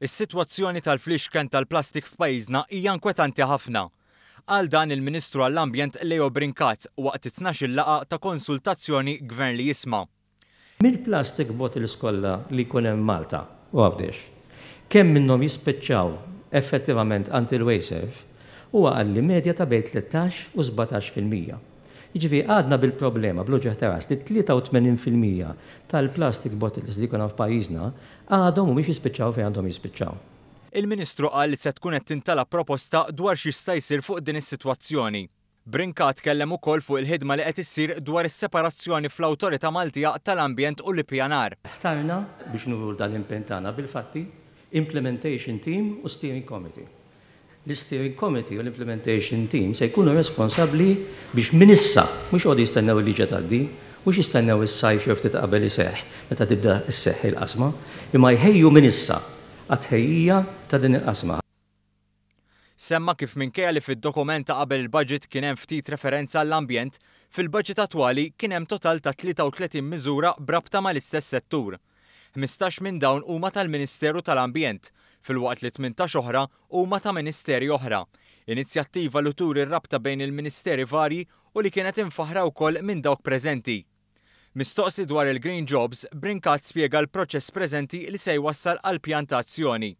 Is-sitwazzjoni tal-fliexken tal-plastik f'pajjiżna hija inkwetanti ħafna. Qal dan il-Ministru għall-Ambjent Leo Brincat waqt it-12 laqgħa ta' konsultazzjoni Gvern Li Jisma. Mill-plastic bottles kollha li jkun hemm Malta u għabdex, kemm minnhom jispiċċaw effettivament until waste huwa għalli medja ta' bejn 13 u 17%. Jiġifieri għadna bil-problema bl-uġeħ teras li 83% tal-plastic bottles li jkun f'pajjiżna għadhom mhumiex jispiċċaw fejn għandhom jispiċċaw. Il-Ministru qal li se tkun qed tintalab proposta dwar x'jista' jsir fuq din is-sitwazzjoni. Brincat tkellem ukoll fuq il-ħidma li qed issir dwar is-separazzjoni fl-Awtorità Maltija tal-Ambjent u l-ippjanar. Ħtarna biex nuru dan-impenn tagħna bil-fatti Implementation Team u Steering Committee. L-Steering Committee u l-Implementation Team se jkunu responsabbli biex minn issa mhux qogħdu jistennew il-liġi tgħaddi, mhux jistennew is-sajf jew ftit qabel iseħħ meta tibda sseħħ il-qasma, imma jħejju minn issa għat-ħejjija ta' din il-qasma. Semma kif minkejja li fid-dokument ta' qabel il-budget kien hemm ftit referenza għall-ambjent, fil-budget attwali kien hemm total ta' 33 miżura brabta mal-istess settur. 15 minn dawn huma tal-Ministeru tal-Ambjent, filwaqt li 18 oħra huma ta' ministeri oħra. Inizjattiva li turi r-rabta bejn il-ministeri varji u li kienet infaħra wkoll minn dawk preżenti. Mistoqsi dwar il-Green Jobs, Brincat spjega l-proċess preżenti li se jwassal għal pjantazzjoni.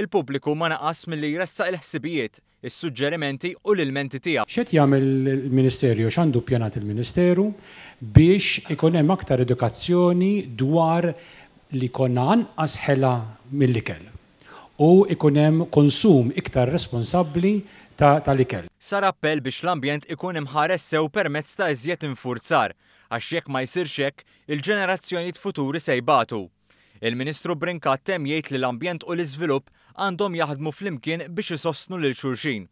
Il-pubbliku ma naqas milli jressaq il-ħsibijiet, is-suġġerimenti u l-ilmenti tiegħu. X'qed jagħmel il-Ministerju x'għandu ppjanat il-Ministeru biex ikun hemm aktar edukazzjoni dwar li konna anqas ħela mill-ikel u ikun hemm konsum iktar responsabbli tal-ikel. Sar appell biex l-ambjent ikun imħares sew permezz ta' iżjed infurzar għax jekk ma jsirx hekk il-ġenerazzjonijiet futuri se jbatu. Il-Ministru Brincat temm jgħid li l-ambjent u l-iżvilupp għandhom jaħdmu flimkien biex isostnu lil xulxin.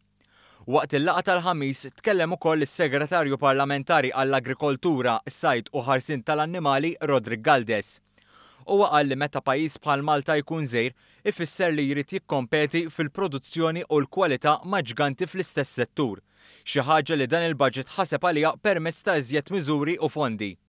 Waqt il-laqgħa tal-Ħamis tkellem ukoll is-Segretarju Parlamentari għall-Agrikoltura, is-Sajd u Ħarsien tal-Annimali Roderick Galdes. Huwa qal li meta pajjiż bħal Malta jkun żgħir ifisser li jrid jikkompeti fil-produzzjoni u l-kwalità ma' ġganti fl-istess settur, xi ħaġa li dan il-budget ħaseb għaliha permezz ta' iżjed miżuri u fondi.